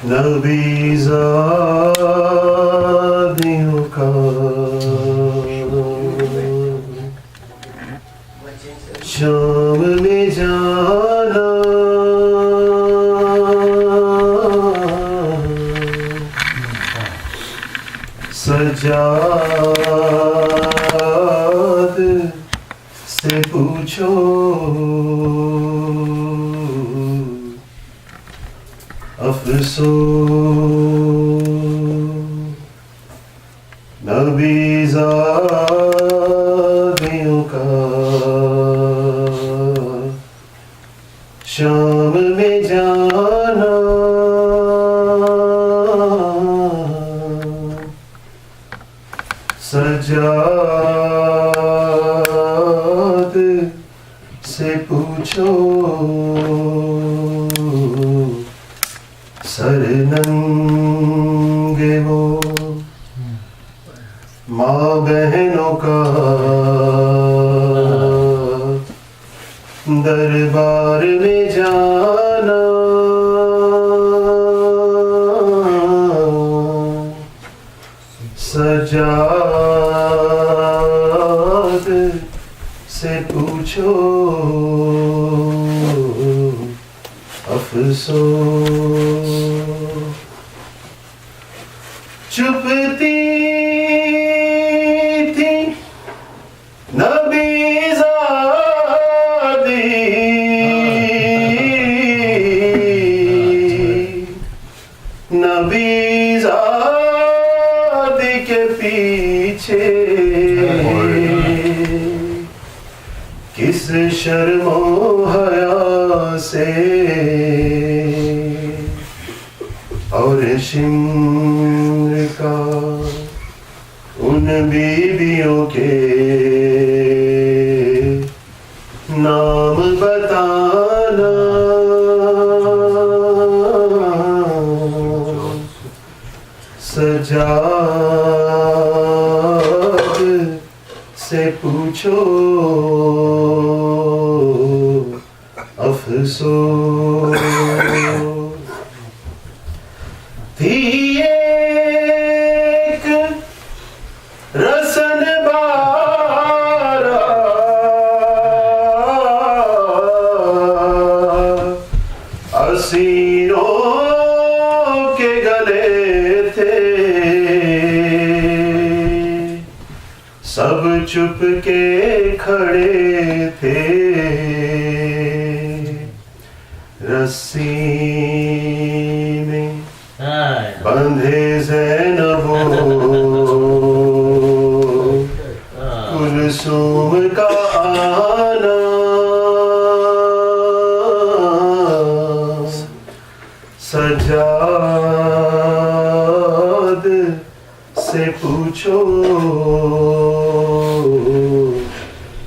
نبی زادیوں کا شام میں جانا سجاد سے پوچھو افسوس نبی زادیوں کا شام میں جانا سجاد سے پوچھو سر ننگے وہ ماں بہنوں کا دربار میں جانا سجاد سے پوچھو افسوس چپتی تھی نبی زادی نبی زادی کے پیچھے کس شرم و حیا سے اور شمر کا ان بیویوں کے نام بتانا سجاد سے پوچھو افسوس تھی ایک رسن بارہ اسیروں کے گلے تھے سب چپ کے کھڑے تھے رسی میں بندھے زینب کلثوم کا آنا سجاد سے پوچھو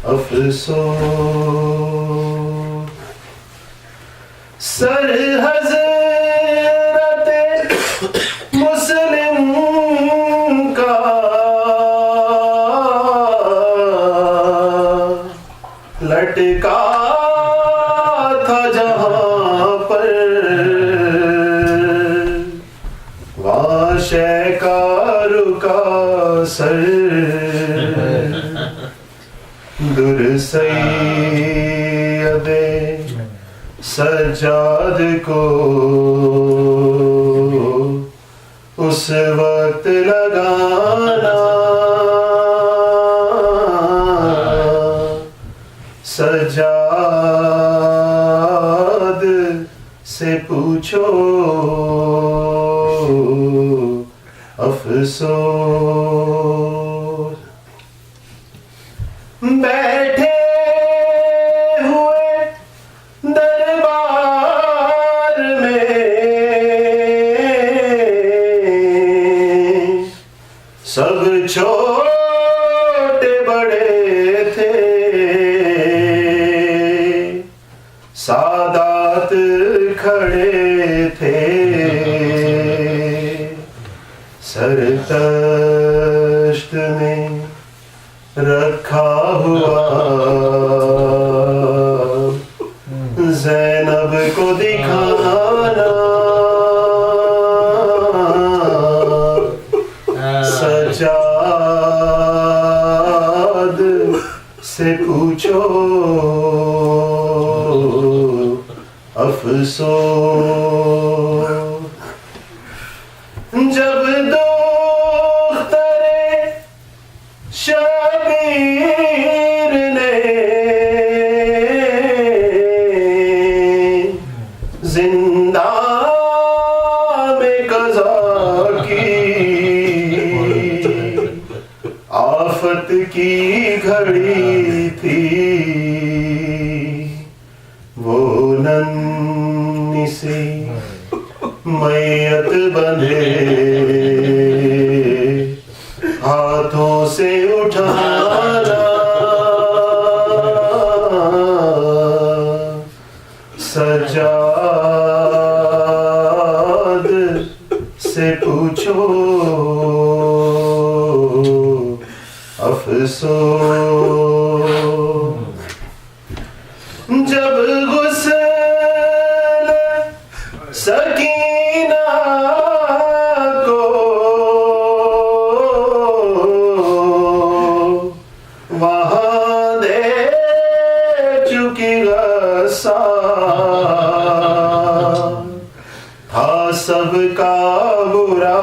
افسوس سر حضرت مسلم کا لٹکا تھا جہاں پر وہاں شیکار کا سر در سید سجاد کو اس وقت لگانا سجاد سے پوچھو افسوس بیٹھے ہوئے دربار میں سب چھوٹے بڑے تھے سادات کھڑے تھے سر تشت میں رکھا ہوا زینب کو دکھانا سجاد سے پوچھو افسوس جب دختر شبیر نے زندان میں قضا کی آفت کی گھڑی تھی وہ ننھی سی میت بندھے ہاتھوں سے اٹھانا سجاد سے پوچھو افسوس جب غسل سکینہ کو وہاں دے چکی غصہ تھا سب کا برا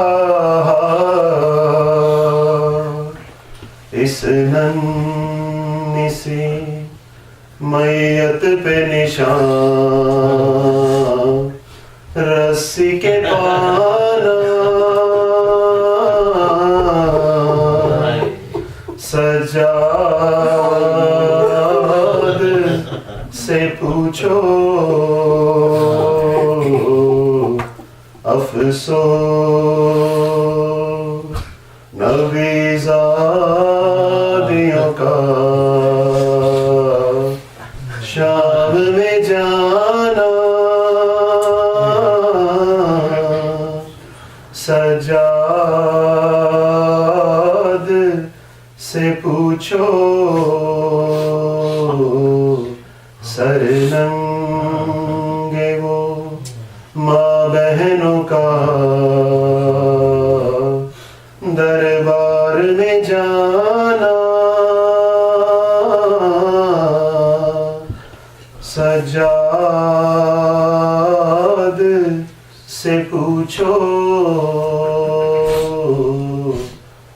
اس ننھی سی میت پہ نشان رسی کے پانا سجاد سے پوچھو افسوس نبی زادیوں کا شام میں جانا سجاد سے پوچھو سر ننگے وہ ماں بہنوں کا دربار میں جانا سجاد سے پوچھو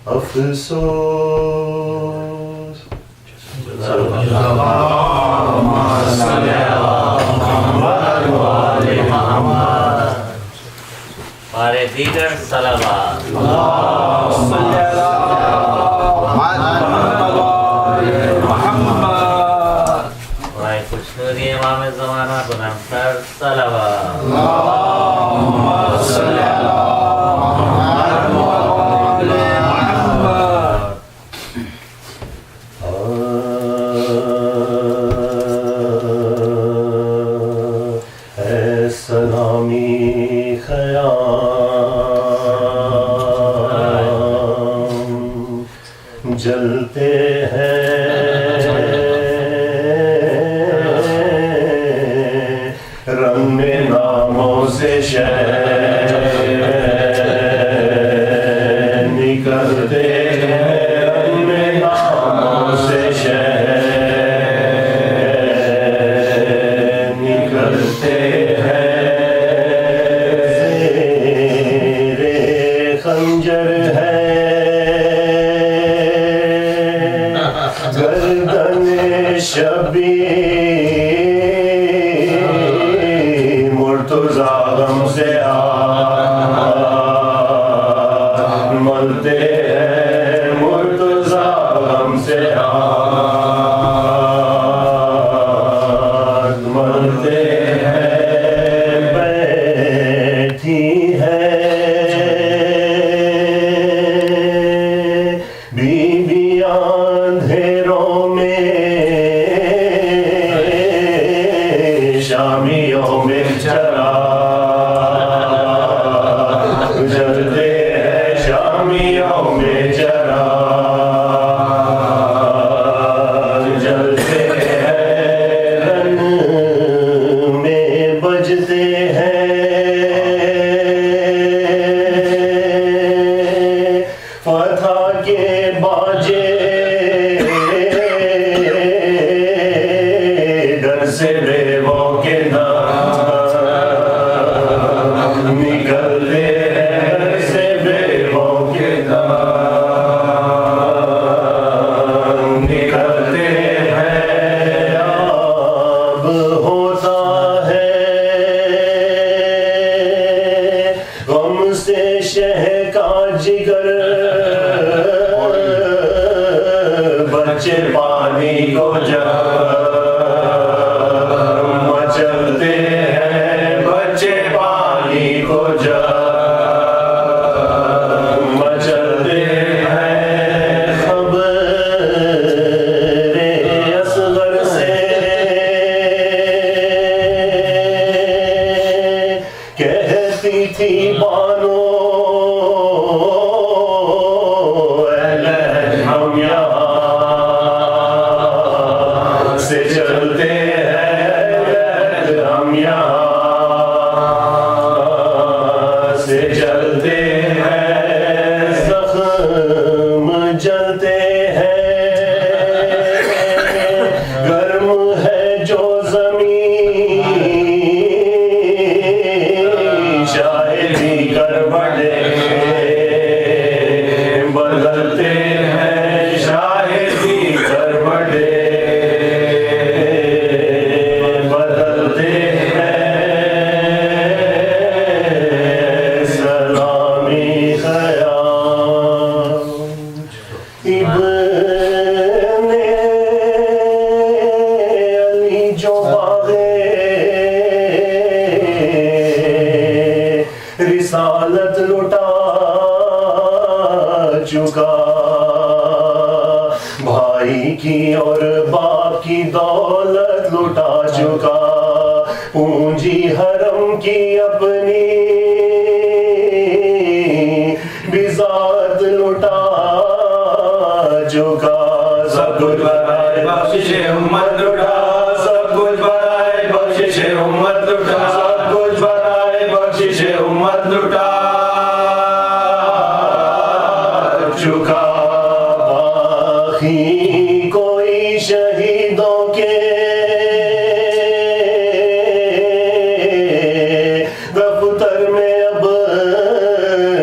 افسوس ہمارے دیگر صلوات ہمارے خوشنودی امام زمانہ بلندتر صلوات سلامی خیام جلتے ہیں رنگ ناموں سے شہر نکلتے ہیں رنگ ناموں سے شہر نکلتے خنجر ہے گردن شبیر مرتضی غم سے ہاتھ ملتے ہیں مرتضی غم سے ہاتھ ملتے ہیں بیٹھی ہے شامیوں میں چرا جلتے ہیں شامیوں میں چرا جلتے ہیں رن میں بجتے ہیں فتح کے باجے گھر سے بیووں کے نام نکلتے ہیں گھر سے بیووں کے نام نکلتے ہیں اب ہوتا ہے غم سے شہ کا جگر بچے پانی کو جب مچلتے ہیں بچے پانی کو جب مچلتے ہیں خبر اصغر سے کہتی تھی بانو ہم یہاں سے چلتے ہیں ہم یہاں سے چلتے ہیں زخم جلتے ہیں گرم ہے جو زمین شاہدی کر بڑے بدلتے ہیں شاہدی کر بڑے بدلتے ہیں سلامی خیال ابن علی جو باغے رسالت لٹا چکا بھائی کی اور باپ کی دولت لٹا چکا پونجی حرم کی اپنی بذات لٹا چکا سب کچھ برائے بخشش امت لٹا سب کچھ برائے بخشش امت لٹا سب کچھ برائے بخشش امت لٹا چکا باقی کوئی شہیدوں کے دفتر میں اب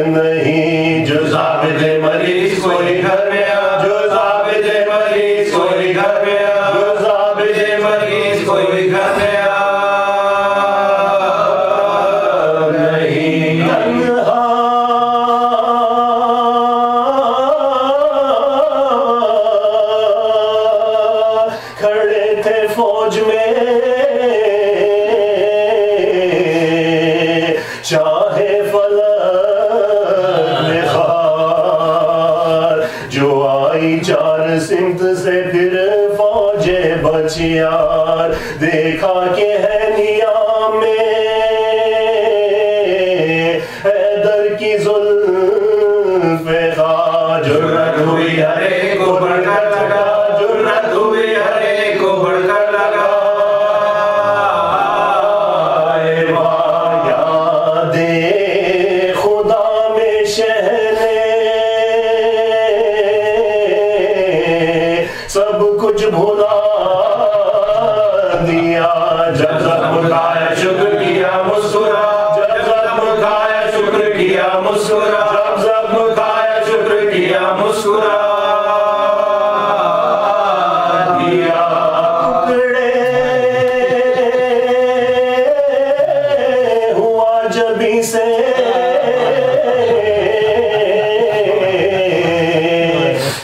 نہیں جو ضابط مریض کوئی گھر میں جو ضابط مریض کوئی گھر میں جو ضابط مریض کوئی گھر میں نہیں تنہا کھڑے تھے فوج میں چاہے فلک خار جو آئی چار سمت سے پھر فوج بچیار دیکھا کہ ہے نیام میں حیدر کی زلف خار جرت ہوئی ہر ایک کو بڑھ کر لگا جرت ہوئی ہر ایک کو بڑھ کر لگا اے واہ یاد خدا میں شہنے سب کچھ بھلا دیا جب زخم کھایا شکر کیا مسکرا جب زخم کھایا شکر کیا مسکرا جب زخم کھایا شکر کیا مسکرا دیا ٹکڑے ہوا جبھی سے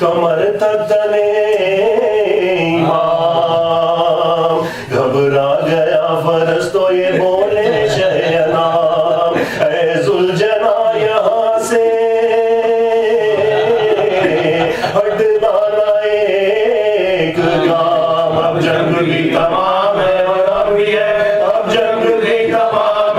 کمر تک تلے امام گھبرا گیا فرس تو یہ بولے شہ نام اے ذوالجنا یہاں سے ہٹنا نہ ایک گام اب جنگ بھی تمام ہے اور اب بھی ہے اب جنگ بھی تمام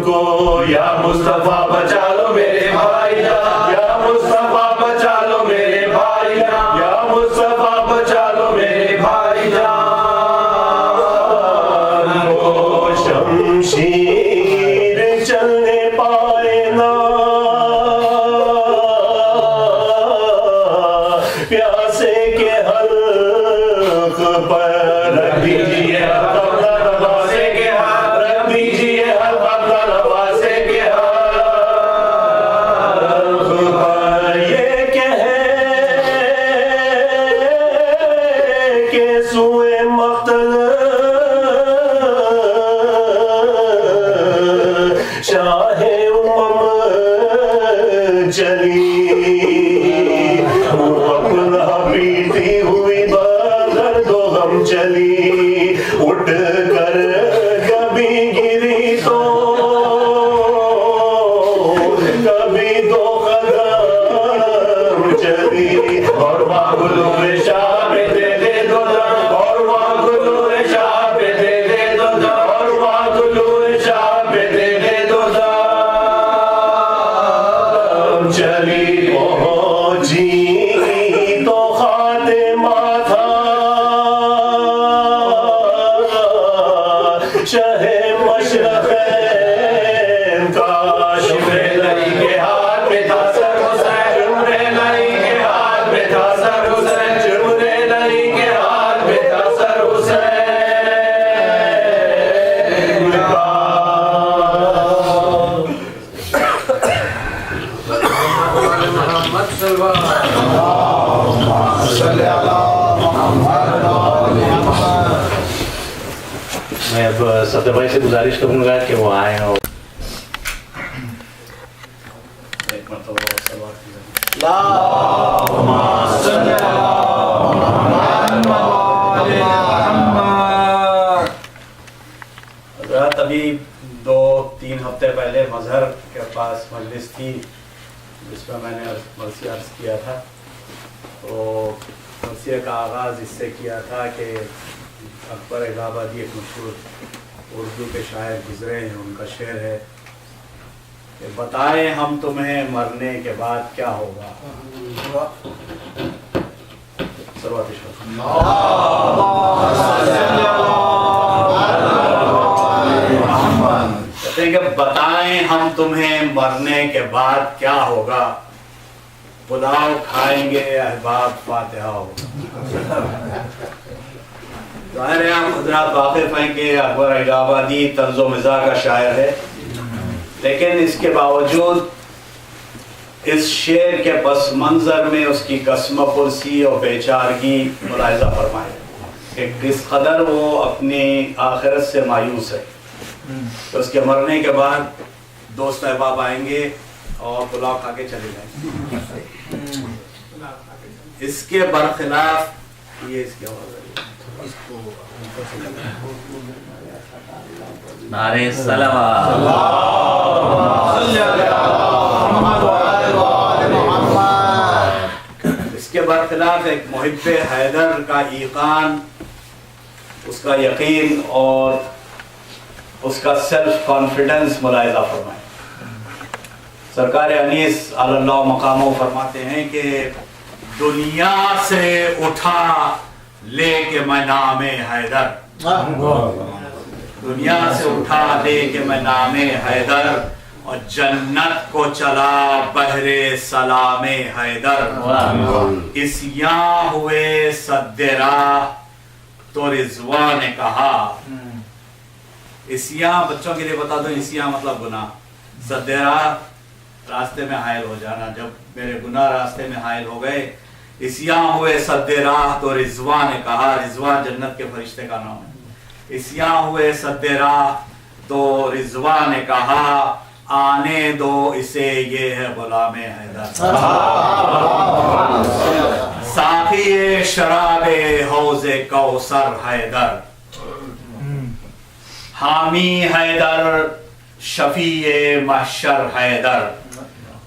ہم کو یا مصطفیٰ بچا لو میرے بھائی جان یا مصطفیٰ بچا لو میرے بھائی جان یا مصطفیٰ بچا لو میرے بھائی جان وہ شمشیر چلنے پائے نا پیاسے کے حلق پر رکھ دیجئے اپنا نواسے کے ہاتھ رکھ دیجئے اپنا نواسے کے حلق پر یہ کہے کہ سوئے مقتل شاہ امم چلی وہ اپنا پیتی ہوئی بدرد و غم چلی اٹھ کر کبھی گری تو کبھی دو قدم چلی اور وہاں گلور شاہ پہ دے دے دو دم اور وہاں گلور شاہ پہ دے دے دو دم اور وہاں گلور شاہ پہ دے دے دو دم چلی پہنچی تو خاتمہ تھا شہ مشرقین کا شمرے لئی کے ہاتھ میں تھا سر حسین شمرے لئی کے ہاتھ میں تھا سر حسین شمرے لئی کے ہاتھ میں تھا سر حسین کا میں اب صدر بھائی سے گزارش کروں گا کہ وہ آئیں اور ایک مرتبہ صلوات کی حضرات ابھی 2-3 ہفتے پہلے مظہر کے پاس مجلس تھی جس میں میں نے مرثیہ عرض کیا تھا. تو مرثیہ کا آغاز اس سے کیا تھا کہ اکبر الہ آبادی ایک مشہور اردو کے شاعر گزرے ہیں, ان کا شعر ہے کہ بتائیں ہم تمہیں مرنے کے بعد کیا ہوگا. صلوات شریف. کہتے ہیں کہ بتائیں ہم تمہیں مرنے کے بعد کیا ہوگا, پلاؤ کھائیں گے احباب فاتحہ ہوگا. ظاہر ہے آپ حضرات واقف ہیں کہ اکبر الہ آبادی طنز و مزاح کا شاعر ہے, لیکن اس کے باوجود اس شعر کے پس منظر میں اس کی قسم پرسی اور بیچارگی ملاحظہ فرمائے کہ کس قدر وہ اپنی آخرت سے مایوس ہے. تو اس کے مرنے کے بعد دوست احباب آئیں گے اور پلاؤ کھا کے چلے جائیں گے. اس کے برخلاف یہ اس کی آواز ہے نعرہ صلوات. اس کے برخلاف ایک محب حیدر کا ایقان, اس کا یقین اور اس کا سیلف کانفیڈنس ملاحظہ فرمائیں. سرکار انیس علی اللہ مقامہ فرماتے ہیں کہ دنیا سے اٹھا لے کے میں نام حیدر, دنیا سے اٹھا لے کے میں نام حیدر, اور جنت کو چلا بحر سلام حیدر. عصیاں ہوئے سد راہ تو رضوان نے کہا. عصیاں بچوں کے لیے بتا دو, عصیاں مطلب گناہ, سد راہ راستے میں حائل ہو جانا. جب میرے گناہ راستے میں حائل ہو گئے, عصیاں ہوئے سد راہ تو رضوان نے کہا. رضوان جنت کے فرشتے کا نام ہے. عصیاں ہوئے سد راہ تو رضوان نے کہا, آنے دو اسے یہ ہے غلام حیدر. ساقی شراب حوض کوثر حیدر, حامی حیدر, شفیع محشر حیدر.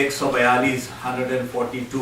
142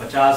50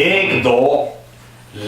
1-2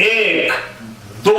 1-2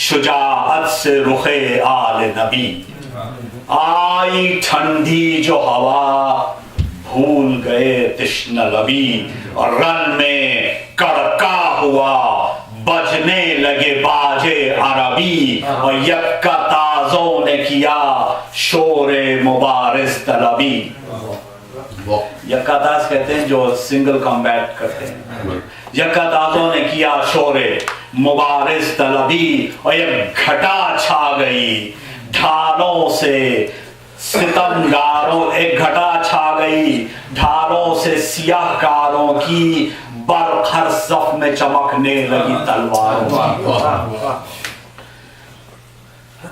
شجاعت سے رخ آل نبی. آئی ٹھنڈی جو ہوا بھول گئے تشنہ لبی. اور رن میں کڑکا ہوا بجنے لگے باجے عربی. اور یکا تازوں نے کیا شور مبارز طلبی. یکا تاز کہتے ہیں جو سنگل کمبیٹ کرتے ہیں. یکا تازوں نے کیا شور مبارز طلبی. اور ایک گھٹا چھا گئی ڈھالوں سے ستمگاروں. ایک گھٹا چھا گئی ڈھالوں سے سیاہ کاروں کی. برق ہر صف میں چمکنے لگی تلواروں.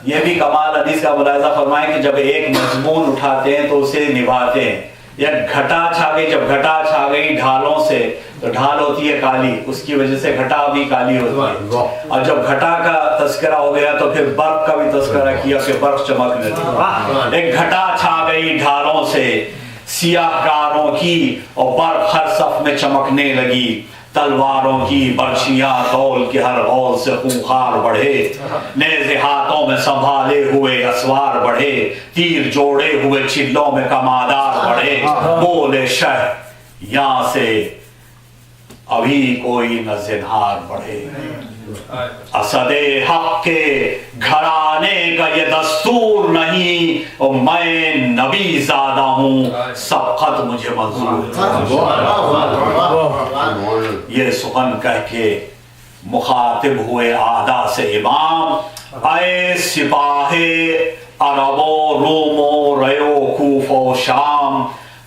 یہ بھی کمال حدیث کا ملاحظہ فرمائیں کہ جب ایک مضمون اٹھاتے ہیں تو اسے نبھاتے ہیں. یا گھٹا چھا گئی, جب گھٹا چھا گئی ڈھالوں سے, تو ڈھال ہوتی ہے کالی, اس کی وجہ سے گھٹا بھی کالی ہوتی ہے. اور جب گھٹا کا تذکرہ ہو گیا تو پھر برق کا بھی تذکرہ کیا کہ برق چمکنے لگی. ایک گھٹا چھا گئی ڈھالوں سے سیاہ کاروں کی. اور برق ہر صف میں چمکنے لگی تلواروں کی. برچیاں دول کے ہر غول سے خونخوار بڑھے. نیزے ہاتھوں میں سنبھالے ہوئے اسوار بڑھے. تیر جوڑے ہوئے چلوں میں کمادار بڑھے. بولے شہ یہاں سے ابھی کوئی نہ زنہار بڑھے. اسد حق کے گھرانے کا یہ دستور نہیں, اور میں نبی زادہ ہوں سبقت مجھے منظور. یہ سخن کہہ کے مخاطب ہوئے عادا سے امام. اے سپاہ عرب و روم و ریو کوف و شام,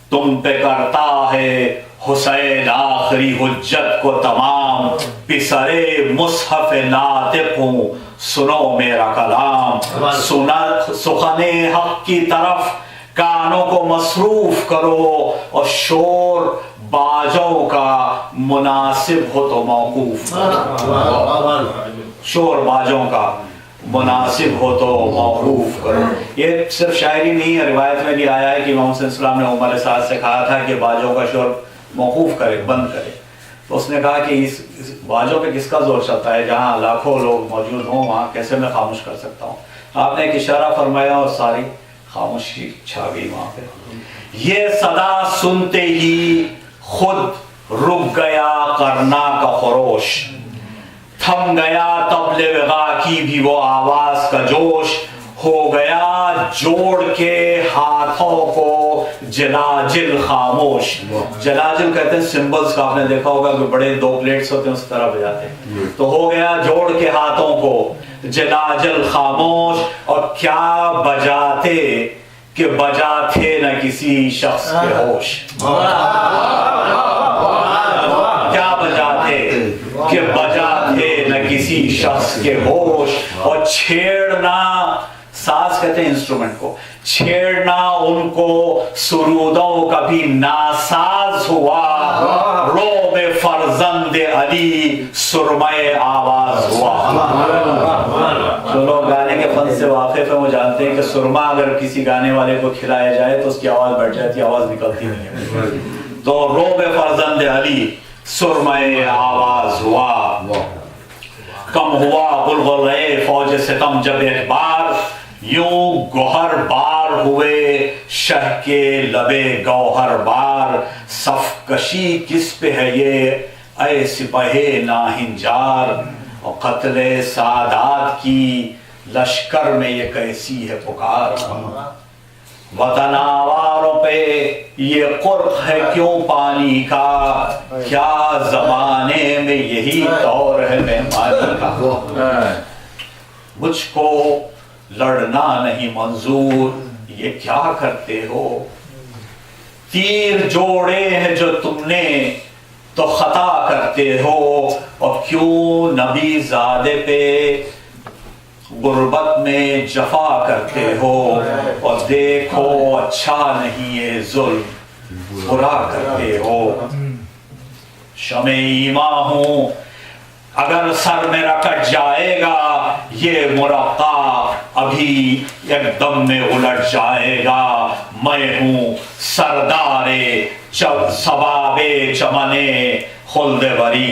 تم پہ کرتا ہے حسین آخری حجت کو تمام. پسرے مصحف ناطق ہوں سنو میرا کلام. سخن حق کی طرف کانوں کو مصروف کرو, اور شور باجوں کا مناسب ہو تو موقوف کرو. شور باجوں کا مناسب ہو تو موقوف کرو. یہ صرف شاعری نہیں ہے, روایت میں بھی آیا ہے کہ امام حسین السلام نے عمر سعد سے کہا تھا کہ باجوں کا شور موقوف کرے, بند کرے. تو اس نے کہا کہ اس باجوں پہ کس کا زور چلتا ہے, جہاں لاکھوں لوگ موجود ہوں وہاں کیسے میں خاموش کر سکتا ہوں. آپ نے ایک اشارہ فرمایا اور ساری خاموشی چھا گئی وہاں پہ. یہ صدا سنتے ہی خود رک گیا کرنا کا خروش. تھم گیا طبل وغا کی بھی وہ آواز کا جوش. ہو گیا جوڑ کے ہاتھوں کو جلاجل خاموش. جلاجل کہتے ہیں سمبلز کا, آپ نے دیکھا ہوگا کہ بڑے دو پلیٹس ہوتے ہیں اس طرح بجاتے ہیں. تو ہو گیا جوڑ کے ہاتھوں کو جلاجل خاموش. اور کیا بجاتے کہ بجاتے نہ کسی شخص کے ہوش. کیا بجاتے کہ بجاتے نہ کسی شخص کے ہوش. اور چھیڑنا, ساز کہتے ہیں انسٹرومنٹ کو, چھیڑنا ان کو سرودوں کا بھی ناساز ہوا. روب فرزند علی سرمے آواز ہوا. جو لوگ گانے کے فن سے واقف ہیں وہ جانتے ہیں کہ سرما اگر کسی گانے والے کو کھلایا جائے تو اس کی آواز بیٹھ جاتی ہے, آواز نکلتی نہیں ہے. تو روب فرزند علی سرمے آواز ہوا. کم ہوا بلغلے فوج ستم جب ایک بار, یوں گوہر بار ہوئے شہ کے لبے گوہر بار. صف کشی کس پہ ہے یہ اے سپاہے ناہنجار. اور قتل سادات کی لشکر میں یہ کیسی ہے پکار. وطن آواروں پہ یہ قرق ہے کیوں پانی کا, کیا زمانے میں یہی دور ہے مہمانی کا. مجھ کو لڑنا نہیں منظور, یہ کیا کرتے ہو. تیر جوڑے ہیں جو تم نے تو خطا کرتے ہو. اور کیوں نبی زادے پہ غربت میں جفا کرتے ہو. اور دیکھو اچھا نہیں یہ ظلم برا کرتے ہو. شمع ایماں ہوں اگر سر میرا کٹ جائے گا, یہ مرقع ابھی ایک دم میں الٹ جائے گا. میں ہوں سردار سباب چمن خلد بری.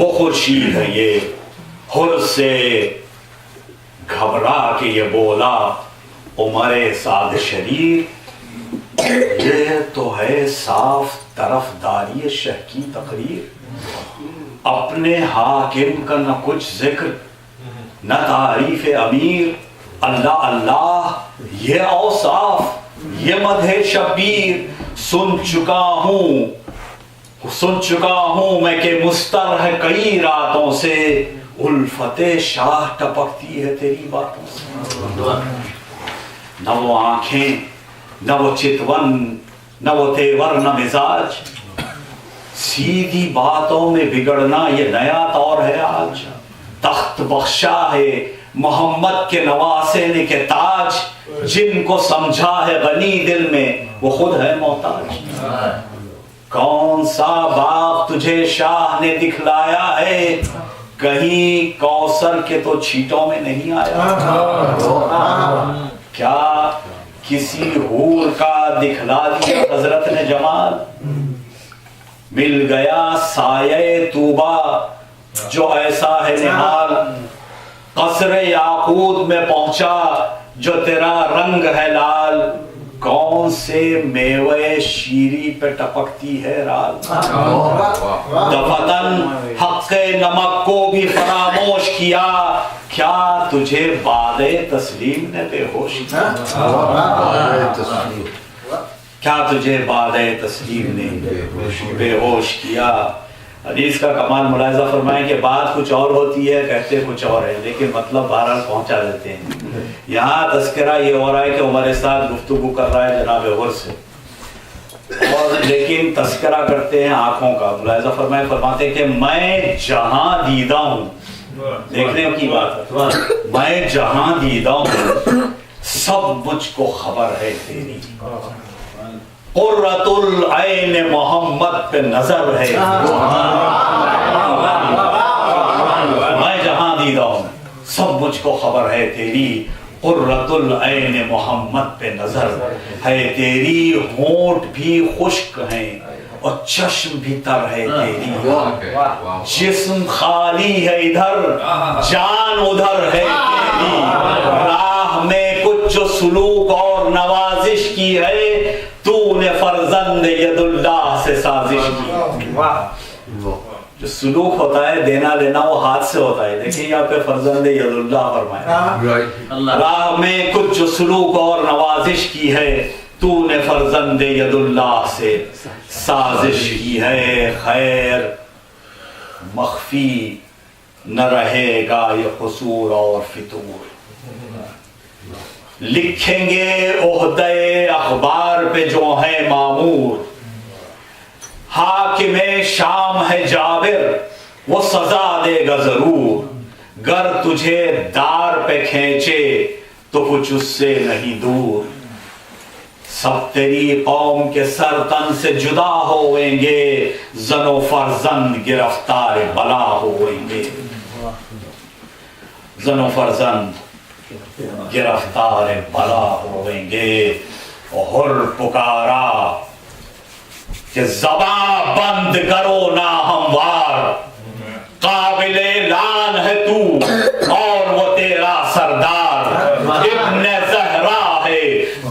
وہ خورشید ہے یہ ہر سے گھبرا کے یہ بولا عمر سعد شریر یہ تو ہے صاف طرفداری شہ کی تقریر اپنے حاکم کا نہ کچھ ذکر نہ تعریف امیر اللہ اللہ یہ اوصاف یہ مدح شبیر سن چکا ہوں میں کہ مستر ہے کئی راتوں سے الفت شاہ ٹپکتی ہے تیری باتوں سے نہ وہ آنکھیں نہ وہ چتون نہ وہ تیور نہ مزاج سیدھی باتوں میں بگڑنا یہ نیا طور ہے آج تخت بخشا ہے محمد کے نواسے نے کہ تاج جن کو سمجھا ہے غنی دل میں وہ خود ہے محتاج کون سا باغ تجھے شاہ نے دکھلایا ہے کہیں کوثر کے تو چھیٹوں میں نہیں آیا کیا کسی حور کا دکھلا دیا حضرت نے جمال مل گیا سایہ طوبہ جو ایسا ہے نہال قصر یاقوت میں پہنچا جو تیرا رنگ ہے لال کون سے میوے شیری پہ ٹپکتی ہے رال دفتن حق نمک کو بھی فراموش کیا کیا تجھے باد تسلیم نے بے ہوش کیا کیا تجھے باد تسلیم نے بے ہوش کیا حدیث کا کمال ملاحظہ فرمائیں کہ بات کچھ اور ہوتی ہے کہتے کچھ اور ہے لیکن مطلب بہرحال پہنچا دیتے ہیں یہاں تذکرہ یہ ہو رہا ہے کہ عمر سعد گفتگو کر رہا ہے جناب غور سے اور لیکن تذکرہ کرتے ہیں آنکھوں کا ملاحظہ فرمائیں فرماتے ہیں کہ میں جہاں دیدہ ہوں دیکھنے کی بات ہے میں جہاں دیدہ ہوں سب مجھ کو خبر ہے تیری قرۃ العین محمد پہ نظر ہے میں جہاں دیدہ ہوں سب مجھ کو خبر ہے تیری قرۃ العین محمد پہ نظر ہے تیری ہونٹ بھی خشک ہیں اور چشم بھی تر ہے تیری جسم خالی ہے ادھر جان ادھر ہے تیری راہ میں کچھ جو سلوک اور نوازش کی ہے تو نے فرزند ید اللہ سے سازش کی جو سلوک ہوتا ہے دینا لینا وہ ہاتھ سے ہوتا ہے دیکھیں یہاں پہ فرزند ید اللہ فرمایا راہ میں کچھ جو سلوک اور نوازش کی ہے تو نے فرزند ید اللہ سے سازش کی ہے خیر مخفی نہ رہے گا یہ قصور اور فتور لکھیں گے عہدے اخبار پہ جو ہے مامور حاکم شام ہے جابر وہ سزا دے گا ضرور گر تجھے دار پہ کھینچے تو کچھ اس سے نہیں دور سب تیری قوم کے سر تن سے جدا ہوئیں گے زن و فرزند گرفتار بلا ہوئیں گے زن و فرزند گرفتار بلا ہوئیں گے اور پکارا کہ زباں بند کرو نا ہموار قابل لعن ہے تو اور وہ تیرا سردار ابن زہرا ہے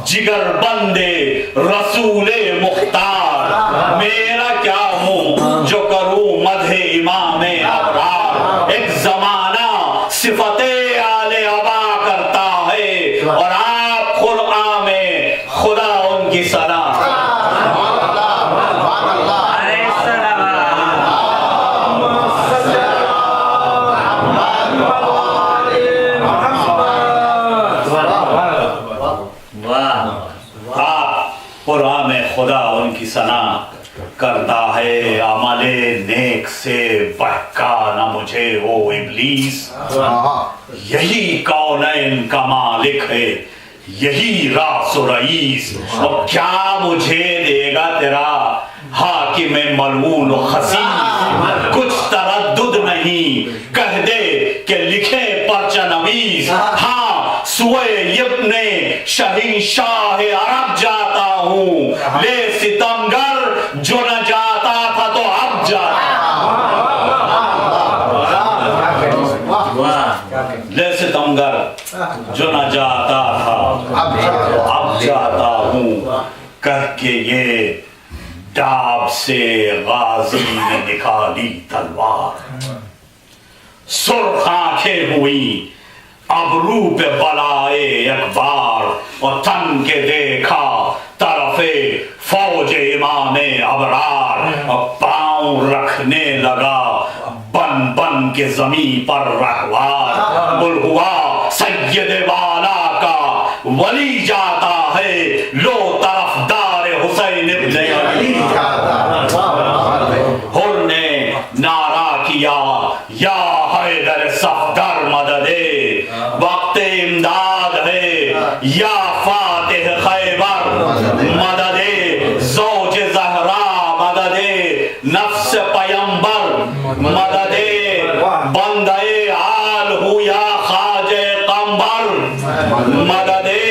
جگر بندے رسول مختار میرا کیا ہوں جو کروں مدح امام ابرار ایک زمانہ صفت آل ابا کرتا ہے اور آپ قرآن میں خدا ان کی ثنا قرآن میں خدا ان کی ثنا کرتا ہے عمل نیک سے بہکا نہ مجھے وہ ابلیس یہی کونین کا مالک ہے یہی راس و رئیس اور کیا مجھے دے گا تیرا حاکم ملعون و خسیس کچھ تردد نہیں کہہ دے کہ لکھے پرچہ نویس ہاں سوئے ابن شہنشاہ عرب جاتا ہوں لے ستمگر جو نہ جاتا تھا تو اب جاتا جو نہ جاتا تھا اب جاتا ہوں کہہ کے یہ ڈاب سے غازی نے نکالی تلوار سرخ آنکھیں ہوئی ابرو پہ بلائے اکبار اور تن کے دیکھا طرف فوج امام ابرار اور پاؤں رکھنے لگا بن بن کے زمین پر رہوار بل ہوا سید والا کا ولی جاتا ہے لو طرف دار حسین ابن علی حر نے نعرہ کیا یا حیدر صفدر مددے وقت امداد ہے یا فاتح خیبر مددے زوج زہرا مددے نفس پیمبر مددے بندے آل ہو یا خواجہ قمبر مددے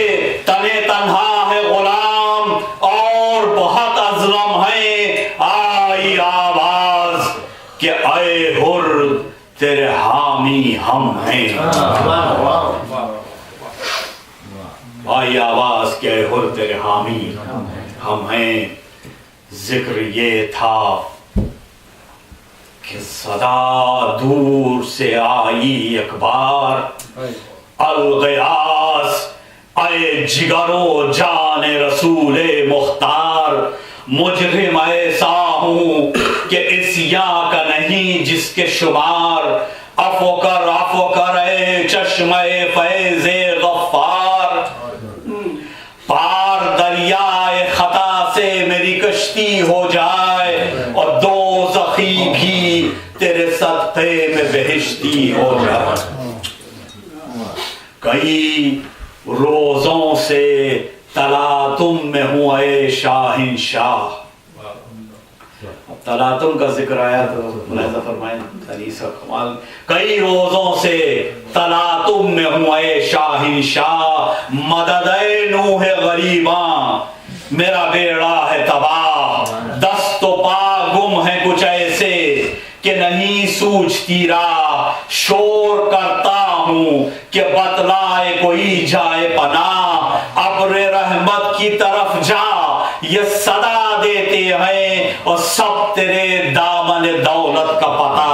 تنے تنہا ہے غلام اور بہت ازلم ہے آئی آواز کہ اے حر تیرے حامی ہم ہیں آئی آواز کہ اے حر تیرے حامی ہم ہیں ذکر یہ تھا کہ صدا دور سے آئی اکبار الغیاس اے جگر و جان رسول مختار مجرم ایسا ہوں کہ عصیاں کا نہیں جس کے شمار عفو کر اے چشمہ فیض غفار پار دریائے خطا سے میری کشتی ہو جائے اور دوزخی بھی تیرے صدقے میں بہشتی ہو جائے کئی روزوں سے تلاتم میں ہوں اے شاہنشاہ تلاتم کا ذکر آیا تو ملاحظہ فرمائیں حدیث کا کمال کئی روزوں سے تلاتم میں ہوں اے شاہنشاہ مدد نوح غریباں میرا بیڑا ہے تباہ دست و پا گم ہے کچھ ایسے کہ نہیں سوچتی راہ شور کرتا ہوں کہ بتلائے کوئی جائے پناہ ابر رحمت کی طرف جا یہ صدا دیتے ہیں اور سب تیرے دامن دولت کا پتہ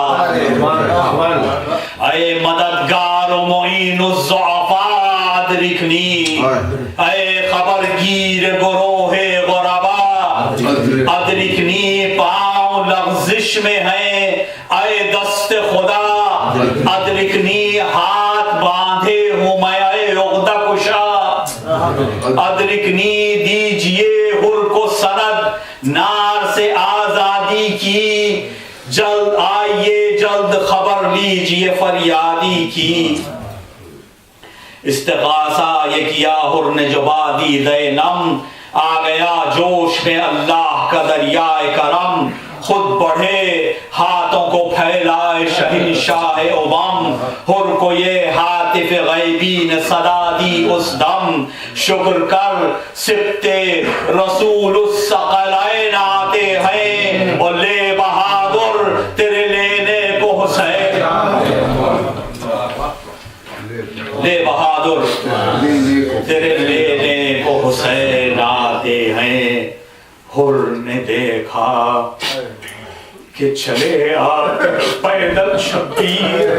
اے مددگار و معین الضعفاء ادرکنی اے خبرگیر گروہ غربا ادرکنی پاؤں لغزش میں ہیں اے دست خدا ادرکنی ہاتھ باندھے ہوں میں اے عقدہ کشا ادرکنی دیجئے حر کو سند نار سے آزادی کی جلد آئیے جلد خبر لیجئے فریادی کی استغاثہ یہ کیا حر نے جو بادی دے نم آ گیا جوش میں اللہ کا دریائے کرم خود بڑھے ہاتھوں کو پھیلائے شہنشاہ امم حر کو یہ ہاتف غیبی نے صدا دی اس دم شکر کر سبتے رسول الثقلین آتے ہیں اور لے بہادر تیرے لینے کو حسین لے بہادر تیرے لینے کو حسین آتے ہیں حر نے دیکھا کہ چلے آپ پیدل شبیر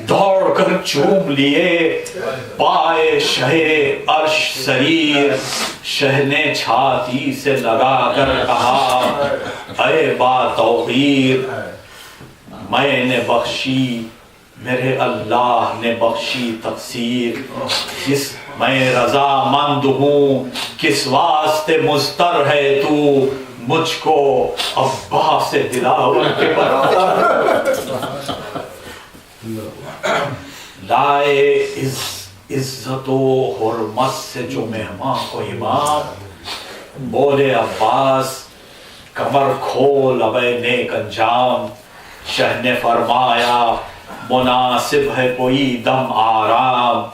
دوڑ کر چوم لیے پائے شہ عرش سریر شہ نے چھاتی سے لگا کر کہا اے با توقیر میں نے بخشی میرے اللہ نے بخشی تقصیر جس میں رضا مند ہوں کس واسطے مضطر ہے تو مجھ کو عباس سے دلاور کے برابر لائے عزت و حرمت سے جو مہمان کو امام بولے عباس کمر کھول اب اے نیک انجام شہ نے فرمایا مناسب ہے کوئی دم آرام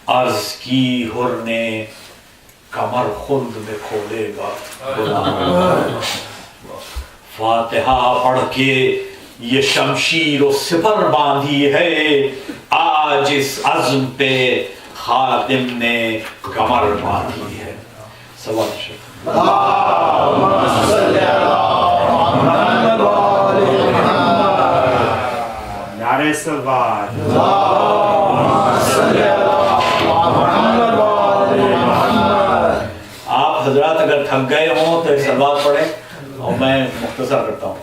عرض کی حر نے کمر خلد میں کھولے گا فاتحہ پڑھ کے یہ شمشیر و سپر باندھی ہے آ آج اس عزم پہ خادم نے کمر باندھی ہے. صلوات شریف. نعرہ صلوات. آپ حضرات اگر تھک گئے ہوں تو صلوات پڑھیں اور میں مختصر کرتا ہوں.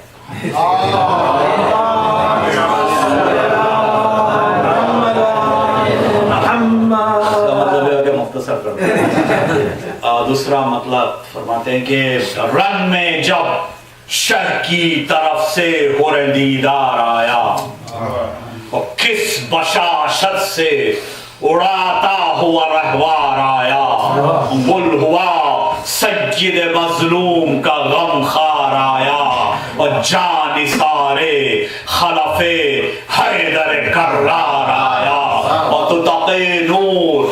مختصر کرتے ہیں. دوسرا مطلب فرماتے ہیں کہ رن میں جب شہ کی طرف سے حور دیدار آیا اور کس بشاشت سے اڑاتا ہوا رہوار آیا. گل ہوا سید مظلوم کا غم خار آیا اور جان نثارے خلف حیدر کرار آیا. اور تو تقی نور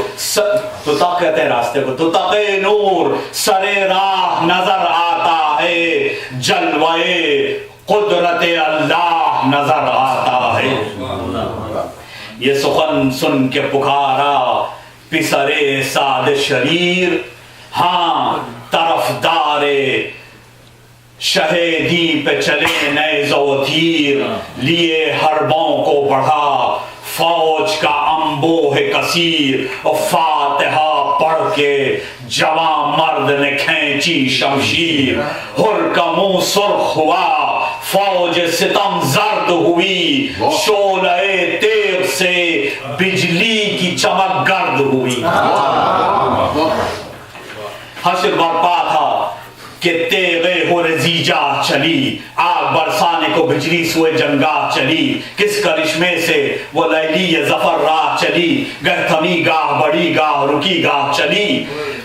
تو تق کہتے ہیں راستے کو, تو تقی نور سرے راہ نظر آتا ہے, جلوے قدرت اللہ نظر آتا ہے. یہ سخن سن کے پکارا پسرے ساد شریر, ہاں طرفدار شہیدی پہ چلے نیز و تیر, لیے حربوں کو بڑھا فوج کا انبوہ کثیر. اور فاتحہ پڑھ کے جوان مرد نے کھینچی شمشیر, حر کا منہ سرخ ہوا فوج ستم زرد ہوئی, شعلہ تیغ سے بجلی کی چمک گرد ہوئی. حشر برپا تھا کہ تیغ حر زیجا چلی, آگ برسانے کو بجلی سوئے جنگاہ چلی. کس کرشمے سے وہ لیلی ظفر راہ چلی, گہ تھمی گاہ بڑی گاہ رکی گاہ چلی.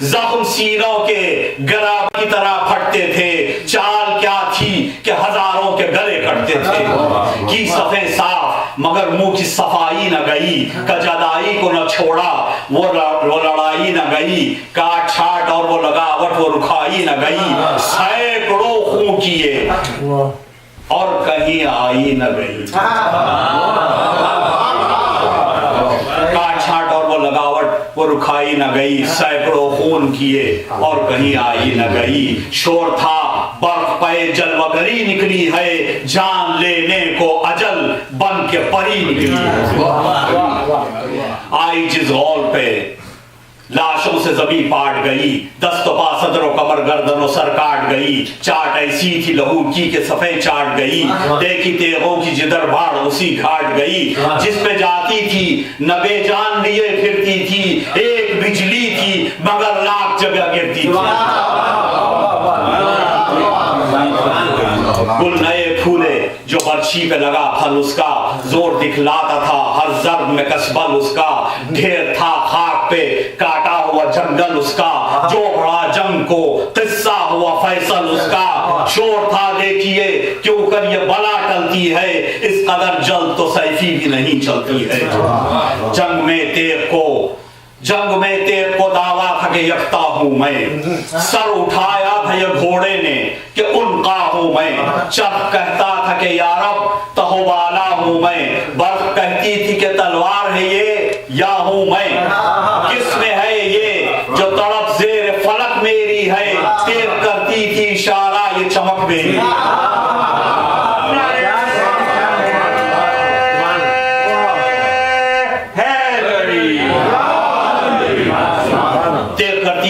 زخم سینوں کے گراب کی طرح پھٹتے تھے, چال کیا تھی کہ ہزاروں کے گلے کٹتے تھے. کی صفیں صاف مگر منہ کی صفائی نہ گئی, کجدائی کو نہ چھوڑا وہ لڑائی نہ گئی. کاٹ چھاٹ اور وہ لگاوٹ وہ رکھائی نہ گئی. سینکڑوں خون کیے اور کہیں آئی نہ گئی. کاٹ چھاٹ اور وہ لگاوٹ وہ رکھائی نہ گئی. سینکڑوں خون کیے اور کہیں آئی نہ گئی. شور تھا برق پہ جلوہ گری نکلی ہے, جان لینے کو اجل بن کے پری نکلی ہے. آئی جس غول پہ لاشوں سے زمین پاٹ گئی, دست و پا صدر و کمر گردن و سر کاٹ گئی. چاٹ ایسی تھی لہو کی کہ صفیں چاٹ گئی, دیکھی تیغوں کی جدر بھاڑ اسی گھاٹ گئی. جس پہ جاتی تھی نہ بے جان لیے پھرتی تھی, ایک بجلی تھی مگر لاکھ جگہ گرتی تھی. گل نئے پھولے جو برچھی پہ لگا پھل اس کا, زور دکھلاتا تھا ہر ضرب میں کسبل اس کا. ڈھیر تھا خاک پہ کاٹا ہوا جنگل اس کا, جو بڑا جنگ کو قصہ ہوا فیصل اس کا. شور تھا دیکھیے کیوں کر یہ بلا ٹلتی ہے, اس قدر جلد تو سیفی بھی نہیں چلتی ہے. جنگ میں تیغ کو دعویٰ تھا کہ یکتا ہوں میں, سر اٹھایا تھا یہ گھوڑے نے کہ انقا ہوں میں. چرخ کہتا تھا کہ یا رب تہو بالا ہوں میں, برق کہتی تھی کہ تلوار ہے یہ یا ہوں میں. کس میں ہے یہ جو تڑپ زیر فلک میری ہے, تیر کرتی تھی اشارہ یہ چمک میری.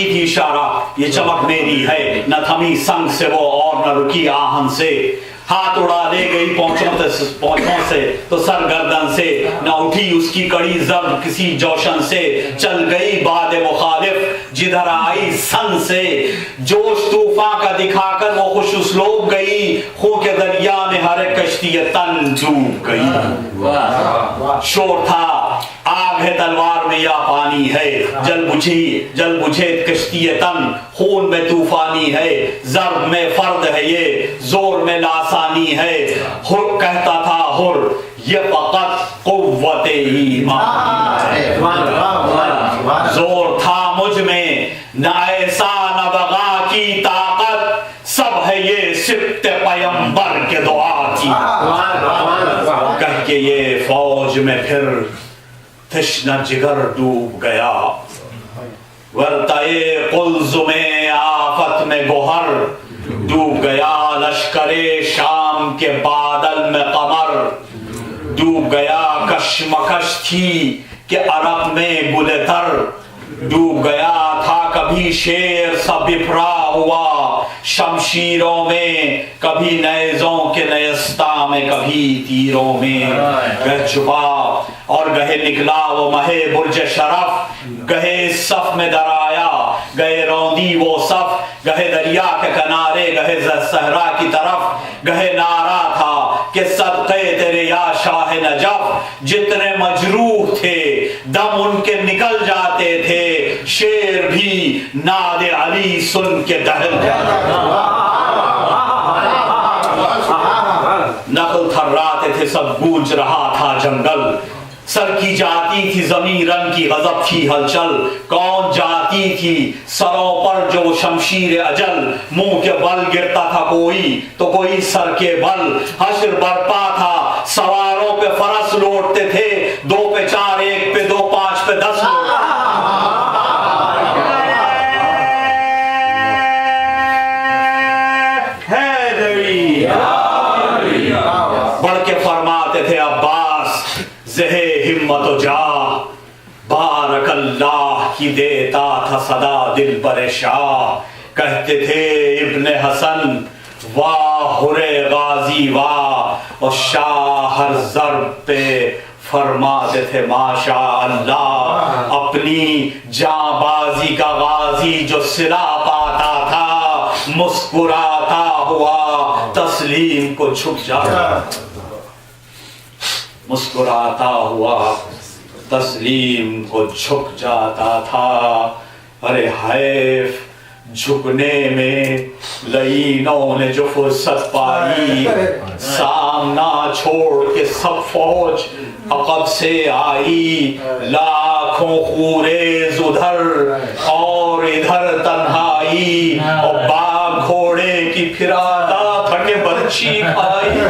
تھی اشارہ یہ چمک میری ہے, نہ تھمی سنگ سے وہ اور نہ رکی آہن سے. ہاتھ اڑا لے گئی پونچھوں سے تو سر گردن سے, نہ اٹھی اس کی کڑی ضرب کسی جوشن سے. چل گئی باد مخالف جدھر آئی سن سے, جوش طوفان کا دکھا کر وہ خوش اسلوب گئی. خون کے دریا میں ہر ایک کشتی تن ڈوب گئی. شور تھا آگ ہے تلوار میں یا پانی ہے, جل بجھے کشتی تن خون میں طوفانی ہے. ضرب میں فرد ہے یہ زور میں لاسانی ہے, حر کہتا تھا حر یہ فقط قوت ایمان ہے. زور تھا مجھ میں نہ ایسا نہ بغا کی طاقت, سب ہے یہ سبت پیمبر کے دعا کی. کہہ کے یہ فوج میں پھر تشنہ جگر ڈوب گیا، ورطۂ قلز میں آفت میں گوہر ڈوب گیا، لشکر شام کے بادل میں قمر ڈوب گیا، کشمکش تھی کہ عرق میں گل تر ڈوب گیا تھا، کبھی شیر سا بپھرا ہوا شمشیروں میں، کبھی نیزوں کے نیستہ میں، کبھی تیروں میں، گہ چھپا اور گہے نکلا وہ مہے برج شرف، گہے صف میں درایا گئے روندی وہ صف، گہے دریا کے کنارے گہے صحرا کی طرف، گہے نعرہ تھا کہ صدقے تیرے یا شاہ نجف، جتنے مجروح تھے دم ان کے نکل جاتے تھے، شیر بھی ناد علی سن کے دہل جاتا، نقل تھراتے تھے سب، گونج رہا تھا جنگل، سر کی جاتی تھی زمین، رن کی غضب تھی ہلچل، کون جاتی تھی سروں پر جو شمشیر اجل، منہ کے بل گرتا تھا کوئی تو کوئی سر کے بل، حشر برپا تھا سواروں پہ فرس لوٹتے تھے، 2 پہ 4 1 پہ 2 5 پہ 10 بڑھ کے فرماتے تھے عباس زہے ہمت و جاہ، بارک اللہ کی دیتا تھا صدا دل بر شاہ، کہتے تھے ابن حسن واہ ہرے غازی واہ، اور شاہ ہر ضرب پہ فرماتے تھے ماشاء اللہ، اپنی جاں بازی کا غازی جو صلہ پاتا تھا، مسکراتا ہوا تسلیم کو جھک جاتا، مسکراتا ہوا تسلیم کو جھک جاتا تھا، ارے حیف جھکنے میں لعینوں نے جو فرصت پائی، سامنا چھوڑ کے سب فوج عقب سے آئی، لاکھوں خوریز ادھر اور ادھر تنہائی، اور باغ گھوڑے کی پھراتا تھا کہ بچی کھائی،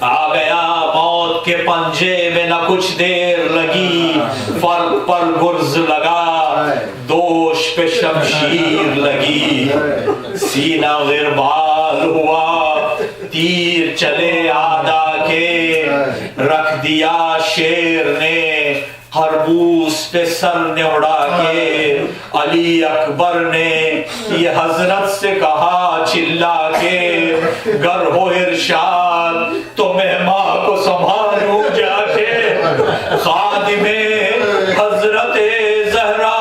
آ گیا موت کے پنجے میں نہ کچھ دیر لگی، فرق پر گرز لگا دوش پہ شمشیر لگی، سینہ غربال ہوا تیر چلے آدھا کے، رکھ دیا شیر نے خربوس پہ سر نے اڑا کے، علی اکبر نے یہ حضرت سے کہا چلا کے، گر ہو ارشاد تو مہماں کو سنبھالوں جا کے، خادم حضرت زہرا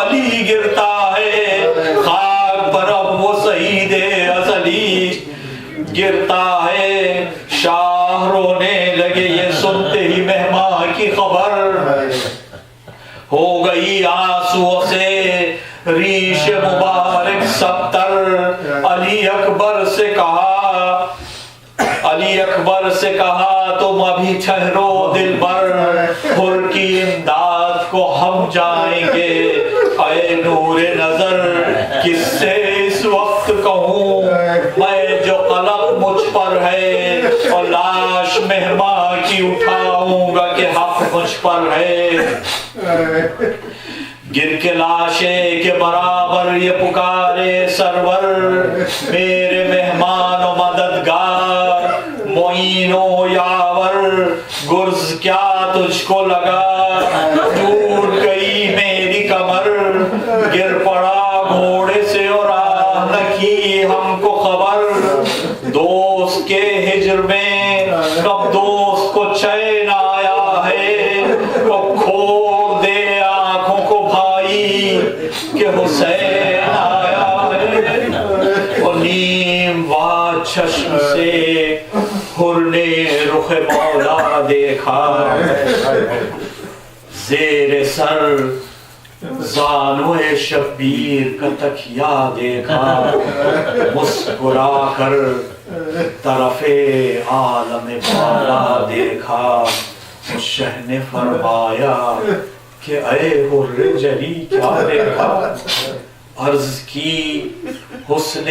علی گرتا ہے، خاک پر اب وہ شہید ازلی گرتا ہے، شاہ رونے لگے یہ سنتے ہی مہماں کی خبر، ہو گئی آنسو سے ریش مبارک سبتر، علی اکبر سے کہا، علی اکبر سے کہا تم ابھی ٹھہرو دل بر، حر کی امداد کو ہم جائیں گے، اے نور نظر کس سے اس وقت کہوں میں جو قلق مجھ پر ہے، اور لاش مہماں کی اٹھاؤں گا کہ حق مجھ پر ہے، گر کے لاشے کے برابر یہ پکارے سرور، میرے مہمان و مددگار معین و یاور، گرز کیا تجھ کو لگا ٹوٹ گئی میری کمر، گر پڑا گھوڑے سے اور آہ نہ کی ہم کو خبر، دوست کے ہجر میں کب دوست کو چین آیا ہے، کب کھول دے آنکھوں کو بھائی کہ حسین آیا ہے، اور نیم وا چشم سے حر نے رخ مولا دیکھا، زیر سر زانو شبیر کا تکیا دیکھا، مسکرا کر طرف عالم بالا دیکھا، شہ نے فرمایا کہ اے حر جلی کیا دیکھا، عرض کی حسن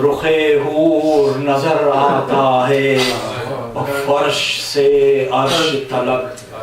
رخ حور نظر آتا ہے، اور فرش سے عرش تلک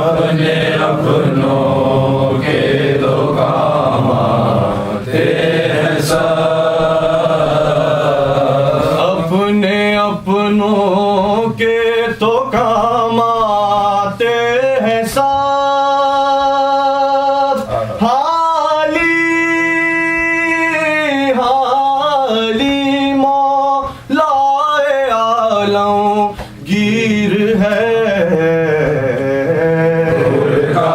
اپنے اپنوں کے تو کام آتے ہیں سب، اپنے اپنوں کے تو کام آتے ہیں سب، حالی حالی مولا عالم گیر ہے، نور کا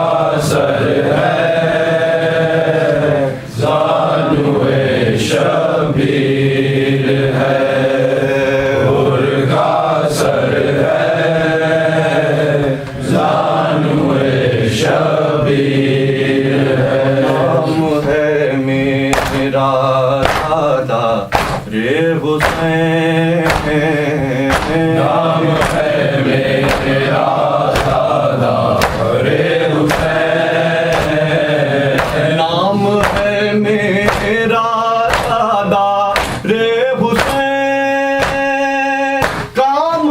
سر ہے زانوئے شبیر ہے، نور کا سر ہے زانوئے شبیر ہے، نام ہے میرا دادا رے حسین، نام ہے میرا دادا رے حسین، نام ہے میرا دادا رے حسین، کام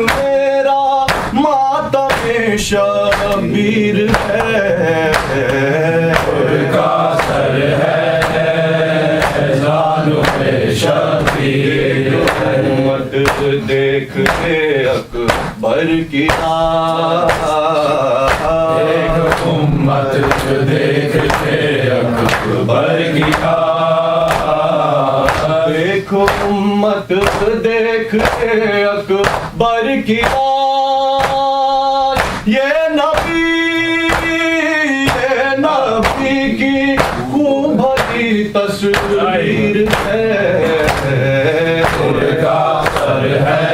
میرا ماتم شبیر ہے، نور کا سر ہے زانوئے شبیر ہے، امت دیکھ کے اکبر کی ایک امت دیکھ کے اکبر کی ایک امت دیکھ کے اکبر کی یہ نبی کی خوب بھری تصویر ہے، نور کا سر ہے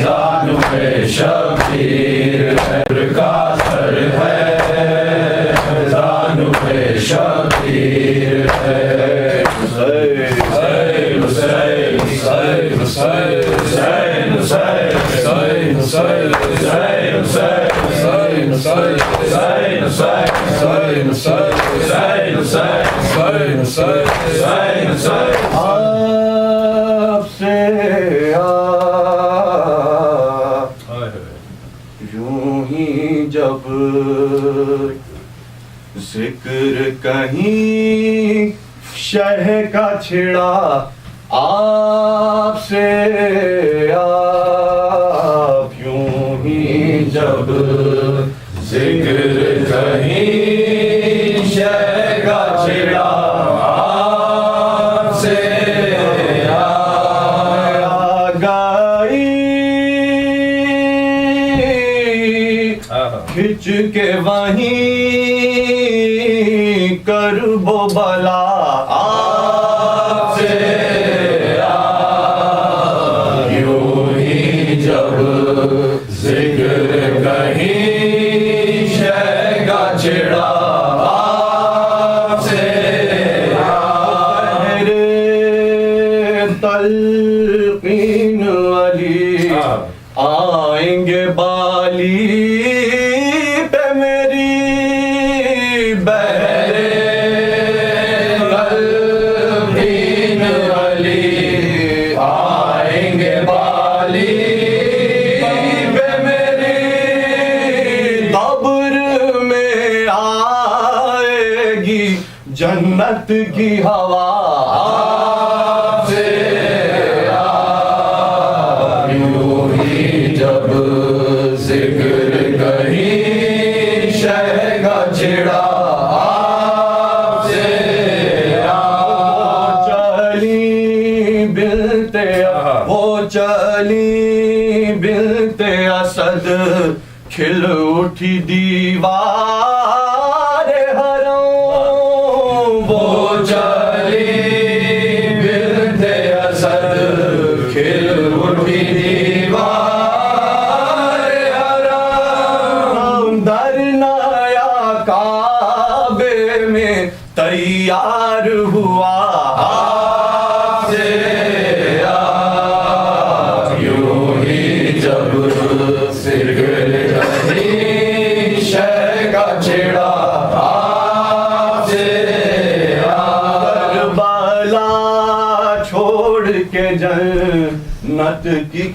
زانوئے شبیر ہے، نور کا سر ہے زانوئے شبیر ہے، حسین حسین حسین حسین حسین حسین حسین آپ سے یوں ہی جب ذکر کہیں شہ کا چھڑا آپ سے آپ یوں ہی جب ذکر کہیں شہ کا چھڑا آپ سے آگائی کھچ کے وہیں کرب و بلا آپ سے یوں ہی جب ذکر کہیں شہ کا چھڑا آپ سے تلقین علی آئیں گے بالی پہ میری بہرے تلقین علی آئیں گے بالی پہ میری قبر میں آئے گی جنت کی ہوا آپ سے یوں ہی جب ذکر کہیں شہ کا چھڑا آپ سے وہ چلی بنتے اسد کھل اٹھی دیوار حرم وہ چلی بنتے اسد کھل اٹھی دیوار حرم در نیا کعبے میں تیار ہوا آپ سے یوں ہی جب ذکر کہیں شہ کا چھڑا آپ سے کربلا چھوڑ کے جن کی